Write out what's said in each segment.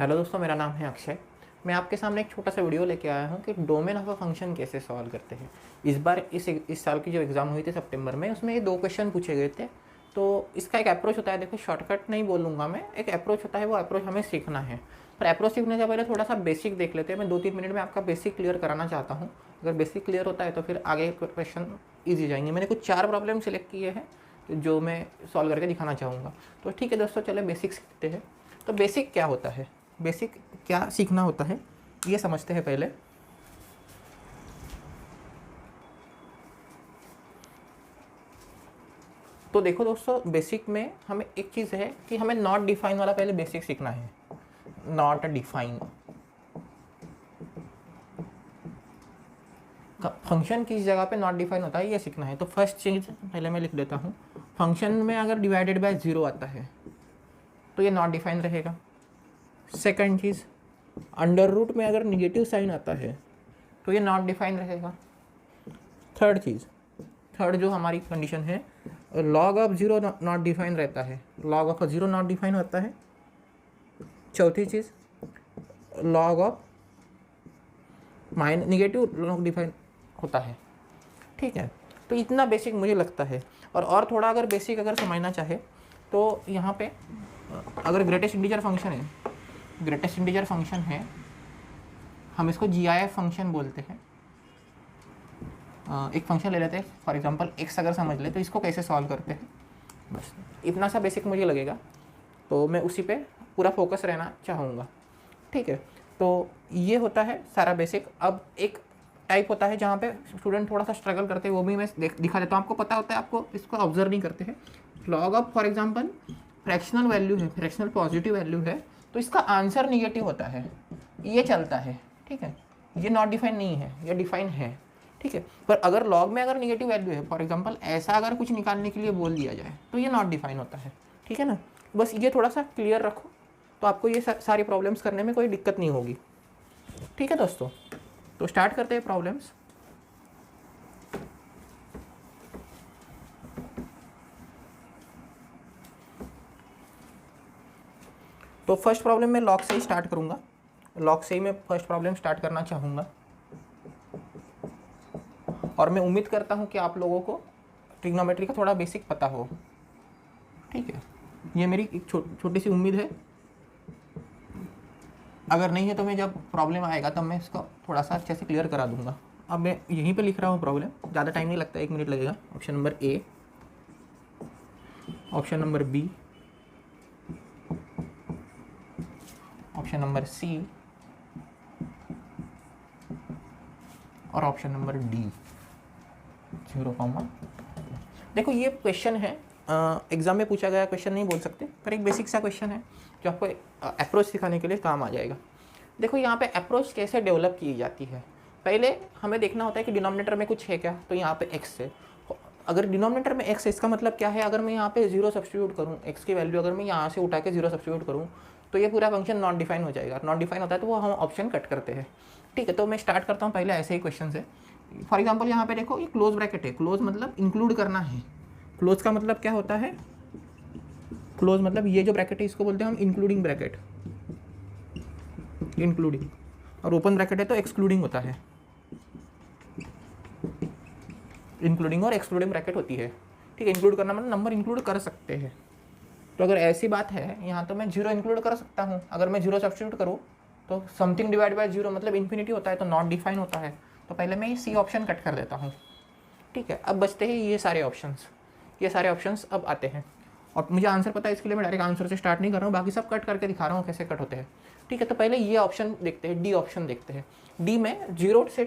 Hello दोस्तों, मेरा नाम है अक्षय। मैं आपके सामने एक छोटा सा वीडियो लेके आया हूँ कि डोमेन ऑफ अ फंक्शन कैसे सॉल्व करते हैं। इस बार इस साल की जो एग्ज़ाम हुई थी सितंबर में, उसमें ये 2 क्वेश्चन पूछे गए थे। तो इसका एक अप्रोच होता है, देखो शॉर्टकट नहीं बोलूँगा मैं, एक अप्रोच होता है, वो अप्रोच हमें सीखना है। पर अप्रोच सीखने से पहले थोड़ा सा बेसिक देख लेते हैं। मैं 2-3 मिनट में आपका बेसिक क्लियर कराना चाहता हूँ। अगर बेसिक क्लियर होता है तो फिर आगे क्वेश्चन ईजी जाएंगे। मैंने कुछ 4 प्रॉब्लम सेलेक्ट किए हैं जो मैं सॉल्व करके दिखाना चाहूँगा। तो ठीक है दोस्तों, चले बेसिक सीखते हैं। तो बेसिक क्या होता है, बेसिक क्या सीखना होता है, ये समझते हैं पहले। तो देखो दोस्तों, बेसिक में हमें एक चीज़ है कि हमें नॉट डिफाइन वाला पहले बेसिक सीखना है। नॉट डिफाइन फंक्शन किस जगह पे नॉट डिफाइन होता है, ये सीखना है। तो फर्स्ट चीज़ पहले मैं लिख देता हूँ, फंक्शन में अगर डिवाइडेड बाय 0 आता है तो ये नॉट डिफाइन रहेगा। सेकंड चीज़, अंडर रूट में अगर निगेटिव साइन आता है तो ये नॉट डिफाइन रहेगा। थर्ड चीज़, थर्ड जो हमारी कंडीशन है, लॉग ऑफ 0 नॉट डिफाइन रहता है, लॉग ऑफ 0 नॉट डिफाइन होता है। चौथी चीज़, log of negative log define होता है। ठीक है, तो इतना बेसिक मुझे लगता है। और थोड़ा अगर बेसिक अगर समझना चाहे तो यहाँ पे अगर ग्रेटेस्ट इंटीजर फंक्शन है, ग्रेटेस्ट इंटीजर फंक्शन है, हम इसको GIF फंक्शन बोलते हैं। एक फंक्शन ले लेते हैं, फॉर एग्जांपल x अगर समझ ले तो इसको कैसे सॉल्व करते हैं, बस इतना सा बेसिक मुझे लगेगा। तो मैं उसी पे पूरा फोकस रहना चाहूँगा। ठीक है, तो ये होता है सारा बेसिक। अब एक टाइप होता है जहाँ पे स्टूडेंट थोड़ा सा स्ट्रगल करते हैं, वो भी मैं दिखा देता हूँ। आपको पता होता है, आपको इसको ऑब्जर्व नहीं करते हैं। Log of for example fractional value है, फ्रैक्शनल पॉजिटिव वैल्यू है, तो इसका आंसर निगेटिव होता है, ये चलता है। ठीक है, ये नॉट डिफाइन नहीं है, ये डिफाइन है। ठीक है, पर अगर लॉग में अगर निगेटिव वैल्यू है, फॉर एग्जांपल ऐसा अगर कुछ निकालने के लिए बोल दिया जाए तो ये नॉट डिफाइन होता है। ठीक है ना, बस ये थोड़ा सा क्लियर रखो तो आपको ये सारी प्रॉब्लम्स करने में कोई दिक्कत नहीं होगी। ठीक है दोस्तों, तो स्टार्ट करते हैं प्रॉब्लम्स। तो फर्स्ट प्रॉब्लम मैं लॉग से ही स्टार्ट करूँगा, लॉग से ही मैं फर्स्ट प्रॉब्लम स्टार्ट करना चाहूँगा। और मैं उम्मीद करता हूँ कि आप लोगों को ट्रिग्नोमेट्री का थोड़ा बेसिक पता हो। ठीक है, ये मेरी एक छोटी सी उम्मीद है। अगर नहीं है तो मैं जब प्रॉब्लम आएगा तब मैं इसको थोड़ा सा अच्छे से क्लियर करा दूंगा। अब मैं यहीं पे लिख रहा हूँ प्रॉब्लम, ज़्यादा टाइम नहीं लगता, 1 मिनट लगेगा। Option number A, option number B, option number C और ऑप्शन नंबर डी, 0, देखो ये क्वेश्चन है, एग्ज़ाम में पूछा गया क्वेश्चन नहीं बोल सकते, पर एक बेसिक सा क्वेश्चन है जो आपको अप्रोच सिखाने के लिए काम आ जाएगा। देखो यहाँ पे अप्रोच कैसे डेवलप की जाती है, पहले हमें देखना होता है कि डिनोमिनेटर में कुछ है क्या। तो यहाँ पे x है, अगर डिनोमिनेटर में x है इसका मतलब क्या है, अगर मैं यहाँ पे 0 सब्स्टिट्यूट करूँ, x की वैल्यू अगर मैं यहाँ से उठा के 0 सब्स्टिट्यूट करूँ तो ये पूरा फंक्शन नॉट डिफाइन हो जाएगा। नॉट डिफाइन होता है तो वो हम ऑप्शन कट करते हैं। ठीक है, तो मैं स्टार्ट करता हूँ पहले ऐसे ही क्वेश्चन से। फॉर एग्जाम्पल यहाँ पे देखो, ये क्लोज ब्रैकेट है, क्लोज मतलब इंक्लूड करना है। क्लोज का मतलब क्या होता है, क्लोज मतलब ये जो ब्रैकेट है इसको बोलते हैं हम इंक्लूडिंग ब्रैकेट, इंक्लूडिंग। और ओपन ब्रैकेट है तो एक्सक्लूडिंग होता है, इंक्लूडिंग और एक्सक्लूडिंग ब्रैकेट होती है। ठीक है, इंक्लूड करना मतलब नंबर इंक्लूड कर सकते हैं। तो अगर ऐसी बात है यहाँ तो मैं 0 इंक्लूड कर सकता हूँ। अगर मैं 0 सब्स्टिट्यूट करूँ तो समथिंग डिवाइड बाय 0 मतलब इन्फिनिटी होता है, तो नॉट डिफाइन होता है। तो पहले मैं ये सी ऑप्शन कट कर देता हूँ। ठीक है, अब बचते हैं ये सारे ऑप्शंस, ये सारे ऑप्शंस अब आते हैं। और मुझे आंसर पता है, इसके लिए मैं डायरेक्ट आंसर से स्टार्ट नहीं कर रहा हूँ, बाकी सब कट करके दिखा रहा हूँ कैसे कट होते हैं। ठीक है, तो पहले ये ऑप्शन देखते हैं, डी ऑप्शन देखते हैं। डी में 0 से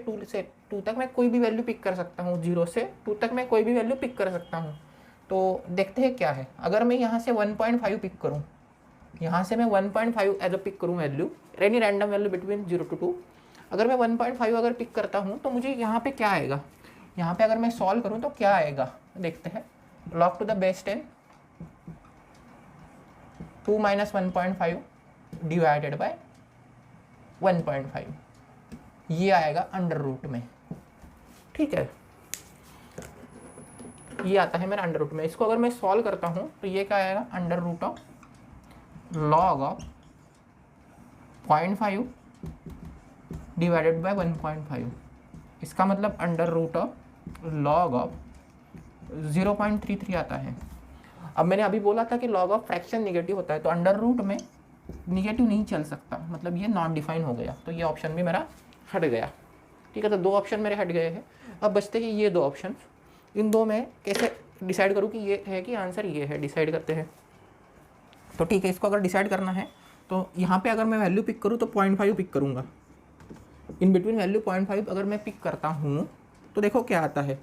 2 तक मैं कोई भी वैल्यू पिक कर सकता हूँ, 0 से 2 तक मैं कोई भी वैल्यू पिक कर सकता हूँ। तो देखते हैं क्या है। अगर मैं यहाँ से 1.5 पिक करूँ, यहाँ से मैं 1.5 एज अ पिक करूँ value, any random value between 0 to 2, अगर मैं 1.5 अगर पिक करता हूँ तो मुझे यहाँ पे क्या आएगा, यहाँ पे अगर मैं सॉल्व करूँ तो क्या आएगा देखते हैं। log to the base 10 2 - 1.5 divided by 1.5, ये आएगा अंडर रूट में। ठीक है, ये आता है मेरा अंडर रूट में। इसको अगर मैं सॉल्व करता हूँ तो ये क्या आएगा, under root of log of 0.5 divided by 1.5, इसका मतलब under root of log of 0.33 आता है। अब मैंने अभी बोला था कि लॉग ऑफ फ्रैक्शन निगेटिव होता है, तो अंडर रूट में निगेटिव नहीं चल सकता, मतलब ये नॉन डिफाइन हो गया, तो ये ऑप्शन भी मेरा हट गया। ठीक है, तो 2 ऑप्शन मेरे हट गए हैं। अब बचते हैं ये 2 ऑप्शन। इन 2 में कैसे डिसाइड करूँ कि ये है कि आंसर ये है, डिसाइड करते हैं। तो ठीक है, इसको अगर डिसाइड करना है तो यहाँ पे अगर मैं वैल्यू पिक करूँ तो 0.5 पिक करूँगा। इन बिटवीन वैल्यू 0.5 अगर मैं पिक करता हूँ तो देखो क्या आता है,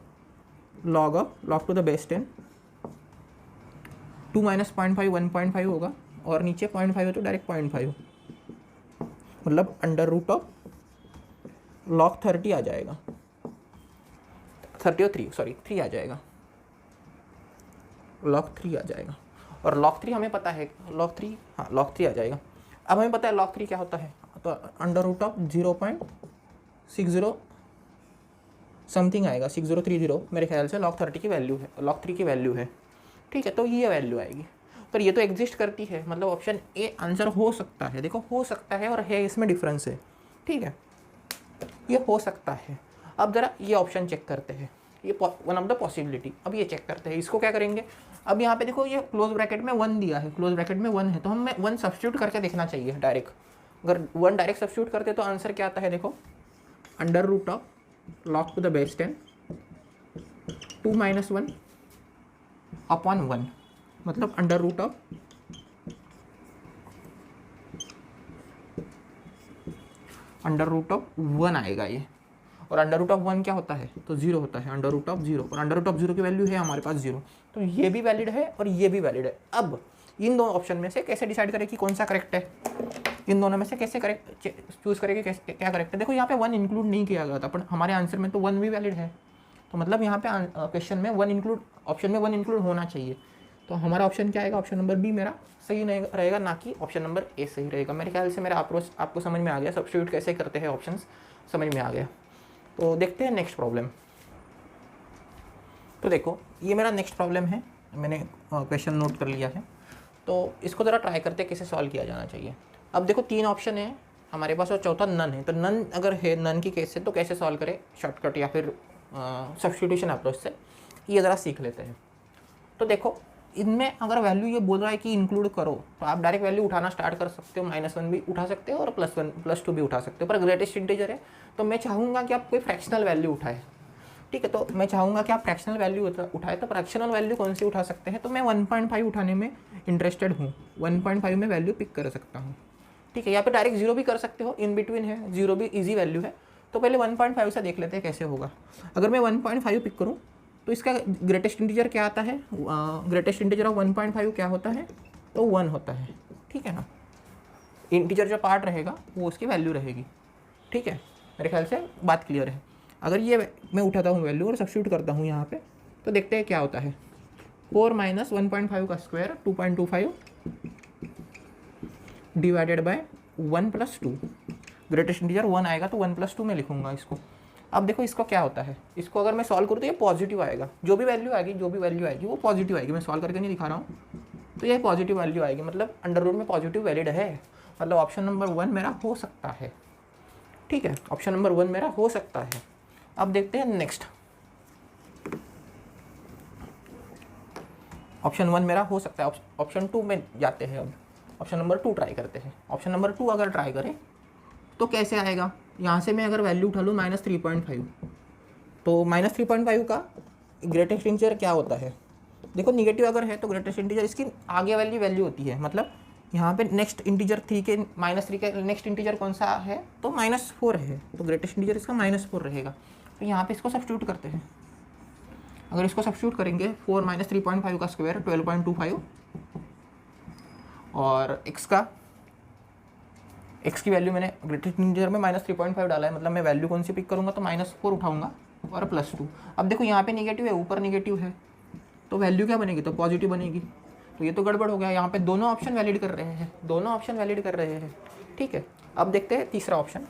log to the base 10, 2 minus 0.5 1.5 होगा, और नीचे 0.5 हो तो डायरेक्ट 0.5, मतलब अंडर रूट ऑफ लॉग 30 आ जाएगा, 30 और 3 सॉरी 3 आ जाएगा, लॉग 3 आ जाएगा। और लॉग 3 हमें पता है, लॉग 3 हाँ लॉग 3 आ जाएगा। अब हमें पता है लॉग 3 क्या होता है, तो अंडर रूट ऑफ 0.60 समथिंग आएगा, 6030 मेरे ख्याल से लॉग 30 की वैल्यू है, लॉग 3 की वैल्यू है। ठीक है, तो ये वैल्यू आएगी, पर ये तो एग्जिस्ट करती है, मतलब ऑप्शन ए आंसर हो सकता है। देखो हो सकता है और है, इसमें डिफरेंस है। ठीक है, ये हो सकता है। अब ज़रा ये ऑप्शन चेक करते हैं, ये वन ऑफ द पॉसिबिलिटी। अब ये चेक करते हैं, इसको क्या करेंगे। अब यहाँ पे देखो ये क्लोज ब्रैकेट में 1 दिया है, क्लोज ब्रैकेट में 1 है, तो हमें 1 सब्स्टिट्यूट करके देखना चाहिए डायरेक्ट। अगर 1 डायरेक्ट सब्स्टिट्यूट करते तो आंसर क्या आता है, देखो under root of log to the base 10 2 minus 1 upon 1, मतलब अंडर रूट ऑफ वन आएगा ये। और अंडर रूट ऑफ 1 क्या होता है, तो 0 होता है, अंडर रूट ऑफ 0, और अंडर रूट ऑफ 0 की वैल्यू है हमारे पास 0, तो ये भी वैलिड है और ये भी वैलिड है। अब इन 2 ऑप्शन में से कैसे डिसाइड करें कि कौन सा करेक्ट है, इन दोनों में से कैसे करेक्ट चूज करें कि कैसे क्या करेक्ट है। देखो यहाँ पे 1 इंक्लूड नहीं किया गया था, पर हमारे आंसर में तो 1 भी वैलिड है, तो मतलब यहाँ पे क्वेश्चन में 1 इंक्लूड, ऑप्शन में 1 इंक्लूड होना चाहिए। तो हमारा ऑप्शन क्या आएगा, ऑप्शन नंबर बी मेरा सही नहीं रहेगा, ना कि ऑप्शन नंबर ए सही रहेगा। मेरे ख्याल से मेरा अप्रोच आपको समझ में आ गया, सब्स्टिट्यूट कैसे करते हैं ऑप्शंस समझ में आ गया। तो देखते हैं नेक्स्ट प्रॉब्लम। तो देखो ये मेरा नेक्स्ट प्रॉब्लम है, मैंने क्वेश्चन नोट कर लिया है, तो इसको ज़रा ट्राई करते हैं कैसे सॉल्व किया जाना चाहिए। अब देखो 3 ऑप्शन है हमारे पास और चौथा नन है, तो नन अगर है, नन की केस से तो कैसे सॉल्व करें शॉर्टकट या फिर सब्स्टिट्यूशन अप्रोच से, ये ज़रा सीख लेते हैं। तो देखो इनमें अगर वैल्यू ये बोल रहा है कि इंक्लूड करो, तो आप डायरेक्ट वैल्यू उठाना स्टार्ट कर सकते हो, -1 भी उठा सकते हो और +2 भी उठा सकते हो, पर ग्रेटेस्ट इंटीजर है तो मैं चाहूँगा कि आप कोई फ्रैक्शनल वैल्यू उठाए। ठीक है, तो मैं चाहूँगा कि आप फ्रैक्शनल वैल्यू उठाए, तो फ्रैक्शनल वैल्यू कौन सी उठा सकते हैं, तो मैं 1.5 उठाने में इंटरेस्टेड हूँ, 1.5 में वैल्यू पिक कर सकता हूँ। ठीक है, या फिर डायरेक्ट 0 भी कर सकते हो, इन बिटवीन है, 0 भी ईजी वैल्यू है। तो पहले 1.5 से देख लेते हैं कैसे होगा। अगर मैं 1.5 पिक करूँ तो इसका ग्रेटेस्ट इंटीजर क्या आता है, ग्रेटेस्ट इंटीजर ऑफ 1.5 क्या होता है, तो 1 होता है। ठीक है ना, इंटीजर जो पार्ट रहेगा वो उसकी वैल्यू रहेगी। ठीक है, मेरे ख्याल से बात क्लियर है। अगर ये मैं उठाता हूँ वैल्यू और सब्स्टिट्यूट करता हूँ यहाँ पे, तो देखते हैं क्या होता है। 4 माइनस 1.5 का square 2.25 divided by 1 + 2, greatest integer 1 आएगा तो 1 + 2 में लिखूंगा इसको। अब देखो इसको क्या होता है, इसको अगर मैं सॉल्व करूँ तो ये पॉजिटिव आएगा, जो भी वैल्यू आएगी वो पॉजिटिव आएगी। मैं सॉल्व करके नहीं दिखा रहा हूँ, तो ये पॉजिटिव वैल्यू आएगी, मतलब अंडर रूट में पॉजिटिव वैलिड है, मतलब ऑप्शन नंबर 1 मेरा हो सकता है। ठीक है, ऑप्शन नंबर 1 मेरा हो सकता है। अब देखते हैं नेक्स्ट, ऑप्शन 1 मेरा हो सकता है, ऑप्शन 2 में जाते हैं। अब ऑप्शन नंबर 2 ट्राई करते हैं। ऑप्शन नंबर 2 अगर ट्राई करें तो कैसे आएगा, यहाँ से मैं अगर वैल्यू उठा लूँ -3.5, तो -3.5 का ग्रेटेस्ट इंटीजर क्या होता है, देखो निगेटिव अगर है तो ग्रेटेस्ट इंटीजर इसकी आगे वाली वैल्यू होती है, मतलब यहाँ पे नेक्स्ट इंटीजर 3 के -3 के नेक्स्ट इंटीजर कौन सा है, तो -4 है, तो ग्रेटेस्ट इंटीजर इसका -4 रहेगा। तो यहाँ पे इसको सब्स्टिट्यूट करते हैं। अगर इसको सब्स्टिट्यूट करेंगे 4 - 3.5 का स्क्वायर 12.25, और x की वैल्यू मैंने ग्रेटेस्ट इंटीजर में -3.5 डाला है, मतलब मैं वैल्यू कौन सी पिक करूँगा, तो -4 उठाऊंगा और +2। अब देखो यहाँ पे निगेटिव है, ऊपर निगेटिव है, तो वैल्यू क्या बनेगी, तो पॉजिटिव बनेगी। तो ये तो गड़बड़ हो गया, यहाँ पे दोनों ऑप्शन वैलिड कर रहे हैं, ठीक है। अब देखते हैं तीसरा ऑप्शन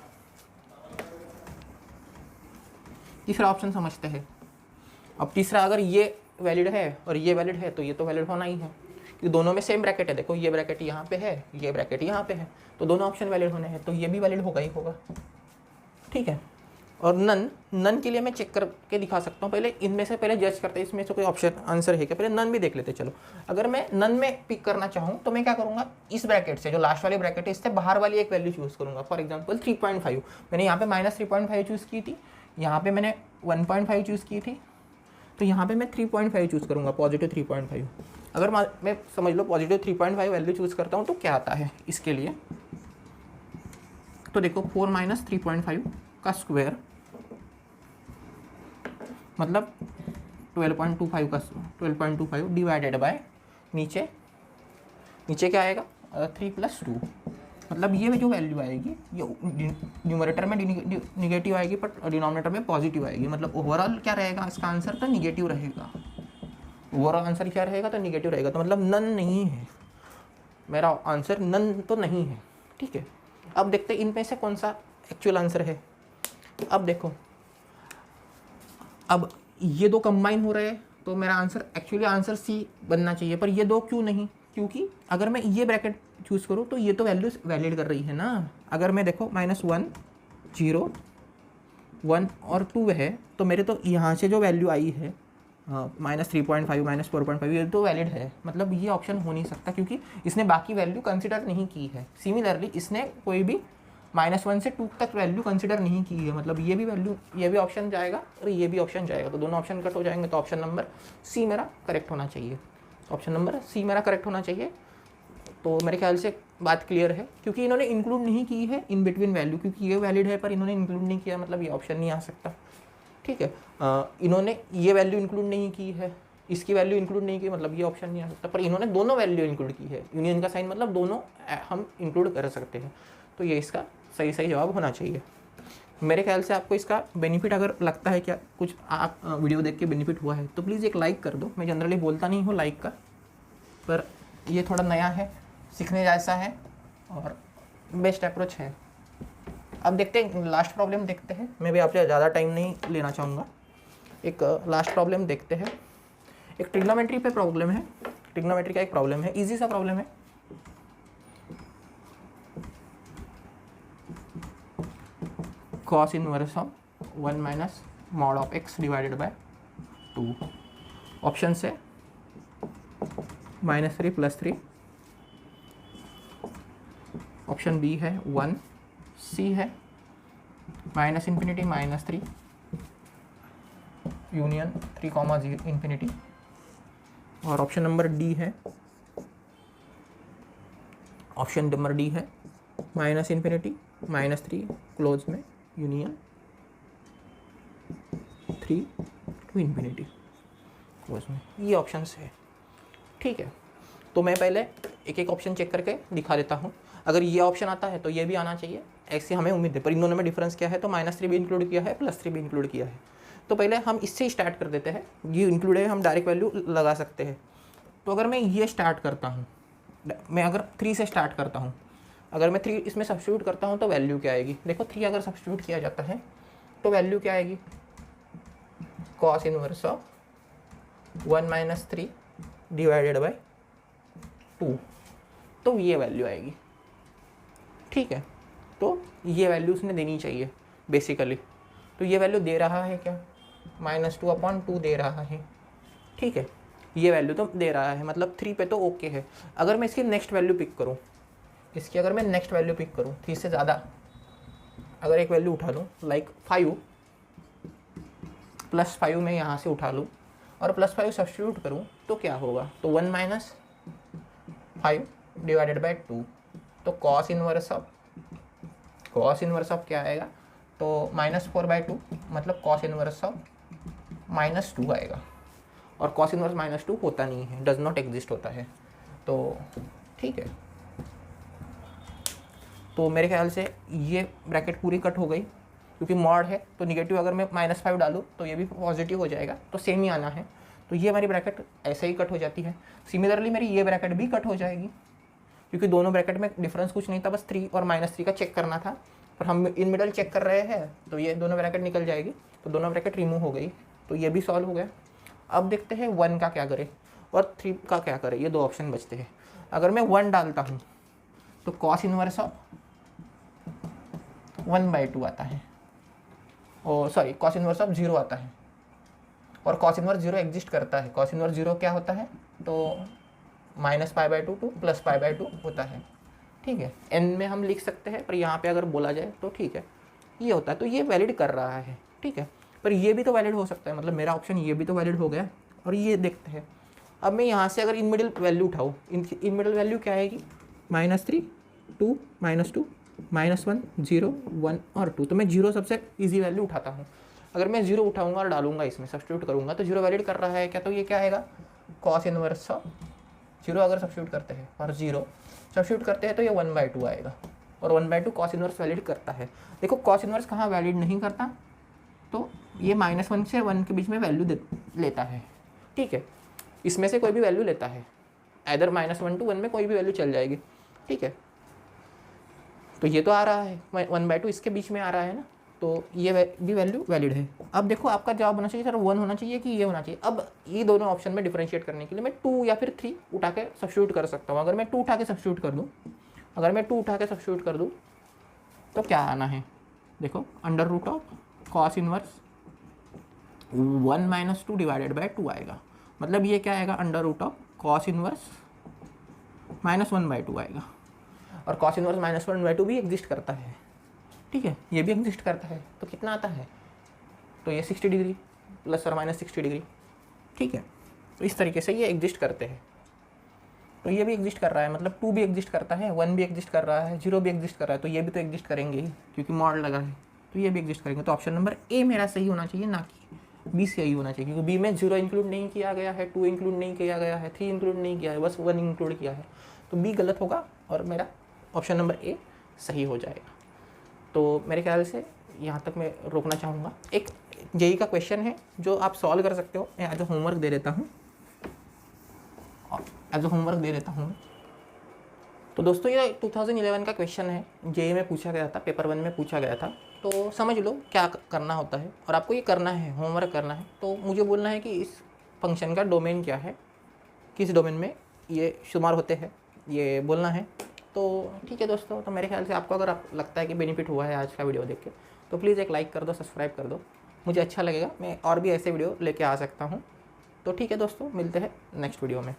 समझते हैं। अब तीसरा अगर ये वैलिड है और ये वैलिड है तो ये तो वैलिड होना ही है, कि दोनों में सेम ब्रैकेट है। देखो ये ब्रैकेट यहाँ पे है, ये ब्रैकेट यहाँ पे है, तो दोनों ऑप्शन वैलिड होने हैं, तो ये भी वैलिड होगा ही होगा। ठीक है। और नन के लिए मैं चेक करके दिखा सकता हूँ। पहले इनमें से पहले जज करते हैं इसमें से कोई ऑप्शन आंसर है क्या, पहले नन भी देख लेते। चलो अगर मैं नन में पिक करना चाहूँ तो मैं क्या करूँगा, इस ब्रैकेट से जो लास्ट वाली ब्रैकेट है इससे बाहर वाली एक वैल्यू चूज़ करूँगा। फॉर एग्जाम्पल 3.5, मैंने यहाँ पे -3.5 चूज़ की थी, यहाँ पे मैंने 1.5 चूज़ की थी, तो यहाँ पे मैं 3.5 चूज़ करूँगा, पॉजिटिव 3.5। अगर मैं समझ लो पॉजिटिव 3.5 वैल्यू चूज़ करता हूँ तो क्या आता है इसके लिए, तो देखो 4 - 3.5 का स्क्वायर मतलब 12.25 का 12.25 डिवाइडेड बाय नीचे क्या आएगा 3 + 2, मतलब ये जो वैल्यू आएगी ये न्यूमरेटर में निगेटिव आएगी बट डिनोमिनेटर में पॉजिटिव आएगी। मतलब ओवरऑल क्या रहेगा इसका आंसर, तो निगेटिव रहेगा। ओवरऑल आंसर क्या रहेगा, तो निगेटिव रहेगा। तो मतलब नन नहीं है, मेरा आंसर नन तो नहीं है। ठीक है। अब देखते हैं इनमें से कौन सा एक्चुअल आंसर है। अब देखो, अब ये दो कंबाइन हो रहे हैं तो मेरा आंसर एक्चुअली आंसर सी बनना चाहिए, पर ये दो क्यों नहीं, क्योंकि अगर मैं ये ब्रैकेट चूज़ करूँ तो ये तो वैल्यूज वैलिड कर रही है ना। अगर मैं देखो -1 0 1 और 2 है तो मेरे तो यहाँ से जो वैल्यू आई है -3.5 -4.5 ये तो वैलिड है। मतलब ये ऑप्शन हो नहीं सकता क्योंकि इसने बाकी वैल्यू कंसिडर नहीं की है। सिमिलरली इसने कोई भी -1 से 2 तक वैल्यू कंसिडर नहीं की है। मतलब ये भी वैल्यू, ये भी ऑप्शन जाएगा और ये भी ऑप्शन जाएगा, तो दोनों ऑप्शन कट हो जाएंगे। तो ऑप्शन नंबर सी मेरा करेक्ट होना चाहिए। ऑप्शन नंबर सी मेरा करेक्ट होना चाहिए। तो मेरे ख्याल से बात क्लियर है, क्योंकि इन्होंने इंक्लूड नहीं की है इन बिटवीन वैल्यू, क्योंकि ये वैलिड है पर इन्होंने इंक्लूड नहीं किया, मतलब ये ऑप्शन नहीं आ सकता। ठीक है। इन्होंने ये वैल्यू इंक्लूड नहीं की है, इसकी वैल्यू इंक्लूड नहीं की, मतलब ये ऑप्शन नहीं आ सकता। पर इन्होंने दोनों वैल्यू इंक्लूड की है, यूनियन का साइन मतलब दोनों हम इंक्लूड कर सकते हैं। तो ये इसका सही जवाब होना चाहिए। मेरे ख्याल से आपको इसका बेनिफिट अगर लगता है, क्या कुछ आप वीडियो देख के बेनिफिट हुआ है तो प्लीज़ एक लाइक कर दो। मैं जनरली बोलता नहीं हूँ लाइक का, पर ये थोड़ा नया है, सीखने जैसा है और बेस्ट अप्रोच है। अब देखते हैं लास्ट प्रॉब्लम देखते हैं। मैं भी आपसे ज़्यादा टाइम नहीं लेना चाहूँगा। एक लास्ट प्रॉब्लम देखते हैं। एक ट्रिग्नोमेट्री पे प्रॉब्लम है, ट्रिग्नोमेट्री का एक प्रॉब्लम है, इजी सा प्रॉब्लम है। cos inverse of 1 - mod of x divided by 2। Option से -3 + 3, ऑप्शन बी है 1, सी है -∞ -3 यूनियन 3, ∞, और ऑप्शन नंबर डी है, ऑप्शन नंबर डी है -∞ -3 क्लोज में यूनियन 3 to ∞ क्लोज में। ये ऑप्शन है। ठीक है। तो मैं पहले एक एक ऑप्शन चेक करके दिखा देता हूँ। अगर ये ऑप्शन आता है तो ये भी आना चाहिए, ऐसे हमें उम्मीद है। पर इन दोनों में डिफरेंस क्या है, तो -3 भी इंक्लूड किया है, +3 भी इंक्लूड किया है। तो पहले हम इससे स्टार्ट कर देते हैं। ये इंक्लूड है, हम डायरेक्ट वैल्यू लगा सकते हैं। तो अगर मैं ये स्टार्ट करता हूँ, मैं अगर 3 से स्टार्ट करता हूँ, अगर मैं 3 इसमें सब्स्टिट्यूट करता हूँ तो वैल्यू क्या आएगी। देखो 3 अगर सब्स्टिट्यूट किया जाता है तो वैल्यू क्या आएगी, cos inverse of 1 - 3 divided by 2, तो ये वैल्यू आएगी। ठीक है। तो ये वैल्यू उसने देनी चाहिए बेसिकली। तो ये वैल्यू दे रहा है क्या, -2/2 दे रहा है। ठीक है। ये वैल्यू तो दे रहा है, मतलब 3 पे तो ओके है। अगर मैं इसकी नेक्स्ट वैल्यू पिक करूँ, इसकी अगर मैं नेक्स्ट वैल्यू पिक करूँ 3 से ज़्यादा, अगर एक वैल्यू उठा लूँ लाइक 5 +5 मैं यहाँ से उठा लूँ और +5 सब्स्टिट्यूट करूँ तो क्या होगा, तो 1 - 5 डिवाइडेड बाय 2, तो cos इनवर्स ऑफ क्या आएगा, तो -4/2 मतलब cos इनवर्स ऑफ -2 आएगा। और cos इनवर्स -2 होता नहीं है, डज नॉट एग्जिस्ट होता है। तो ठीक है। तो मेरे ख्याल से ये ब्रैकेट पूरी कट हो गई, क्योंकि मॉड है तो निगेटिव अगर मैं -5 डालूँ तो ये भी पॉजिटिव हो जाएगा, तो सेम ही आना है। तो ये हमारी ब्रैकेट ऐसे ही कट हो जाती है। सिमिलरली मेरी ये ब्रैकेट भी कट हो जाएगी, क्योंकि दोनों ब्रैकेट में डिफरेंस कुछ नहीं था, बस 3 और -3 का चेक करना था, पर हम इन मिडल चेक कर रहे हैं तो ये दोनों ब्रैकेट निकल जाएगी। तो दोनों ब्रैकेट रिमूव हो गई, तो ये भी सॉल्व हो गया। अब देखते हैं 1 का क्या करें। और 3 का क्या करें, ये 2 ऑप्शन बचते हैं। अगर मैं 1 डालता हूँ तो कॉस इनवर्स ऑफ 1/2 आता है, और सॉरी कॉस इनवर्स ऑफ 0 आता है, और कॉस इनवर्स 0 एग्जिस्ट करता है। कॉस इनवर्स 0 क्या होता है, तो -π/2 टू +π/2 होता है, ठीक है। n में हम लिख सकते हैं, पर यहाँ पे अगर बोला जाए तो ठीक है ये होता है, तो ये वैलिड कर रहा है, ठीक है। पर ये भी तो वैलिड हो सकता है, मतलब मेरा ऑप्शन ये भी तो वैलिड हो गया। और ये देखते हैं, अब मैं यहाँ से अगर in middle value उठाऊँ, in middle value क्या आएगी, -3, 2, -2, -1, 0, 1 और 2। तो मैं 0 सबसे ईजी वैल्यू उठाता हूँ। अगर मैं 0 उठाऊंगा और डालूंगा, इसमें सब्स्टिट्यूट करूंगा, तो 0 वैलिड कर रहा है क्या, तो ये क्या आएगा, कॉस इनवर्स ऑफ 0 अगर सब्स्टिट्यूट करते हैं और 0 सब्स्टिट्यूट करते हैं तो ये 1/2 आएगा, और 1/2 कॉस इनवर्स वैलिड करता है। देखो कॉस इनवर्स कहाँ वैलिड नहीं करता, तो ये -1 से 1 के बीच में वैल्यू लेता है, ठीक है। इसमें से कोई भी वैल्यू लेता है, इधर -1 to 1 में कोई भी वैल्यू चल जाएगी, ठीक है। तो ये तो आ रहा है 1/2 इसके बीच में आ रहा है ना, तो ये भी वैल्यू वैलिड है। अब देखो आपका जवाब होना चाहिए सर 1 होना चाहिए कि ये होना चाहिए। अब ये दोनों ऑप्शन में डिफरेंशिएट करने के लिए मैं 2 या फिर 3 उठा के सब्स्टिट्यूट कर सकता हूँ। अगर मैं 2 उठा के सब्स्टिट्यूट कर दूँ, तो क्या आना है, देखो √of cos inverse 1 - 2 divided by 2 आएगा। मतलब ये क्या आएगा, √ऑफ कॉस इनवर्स -1/2 आएगा। और कॉस इनवर्स -1/2 भी एग्जिस्ट करता है, ठीक है, ये भी एग्जिस्ट करता है। तो कितना आता है, तो ये 60 डिग्री ±60 डिग्री, ठीक है। तो इस तरीके से ये एग्जिस्ट करते हैं। तो ये भी एग्जिस्ट कर रहा है, मतलब 2 भी एग्जिस्ट करता है, 1 भी एग्जिस्ट कर रहा है, 0 भी एग्जिस्ट कर रहा है, तो ये भी तो एग्जिस्ट करेंगे ही, क्योंकि मॉड लगा है, तो ये भी एग्जिस्ट करेंगे। तो ऑप्शन नंबर ए मेरा सही होना चाहिए, ना कि बी सही होना चाहिए, क्योंकि बी में 0 इंक्लूड नहीं किया गया है, 2 इंक्लूड नहीं किया गया है, 3 इंक्लूड नहीं किया है, बस 1 इंक्लूड किया है। तो बी गलत होगा और मेरा ऑप्शन नंबर ए सही हो जाएगा। तो मेरे ख्याल से यहाँ तक मैं रोकना चाहूँगा। एक जेई का क्वेश्चन है जो आप सॉल्व कर सकते हो, मैं एज अ होमवर्क दे देता हूँ, तो दोस्तों ये 2011 का क्वेश्चन है, जेई में पूछा गया था, पेपर 1 में पूछा गया था। तो समझ लो क्या करना होता है, और आपको ये करना है, होमवर्क करना है। तो मुझे बोलना है कि इस फंक्शन का डोमेन क्या है, किस डोमेन में ये शुमार होते हैं, ये बोलना है। तो ठीक है दोस्तों, तो मेरे ख्याल से आपको अगर लगता है कि बेनिफिट हुआ है आज का वीडियो देख के, तो प्लीज़ एक लाइक कर दो, सब्सक्राइब कर दो, मुझे अच्छा लगेगा, मैं और भी ऐसे वीडियो लेके आ सकता हूँ। तो ठीक है दोस्तों, मिलते हैं नेक्स्ट वीडियो में।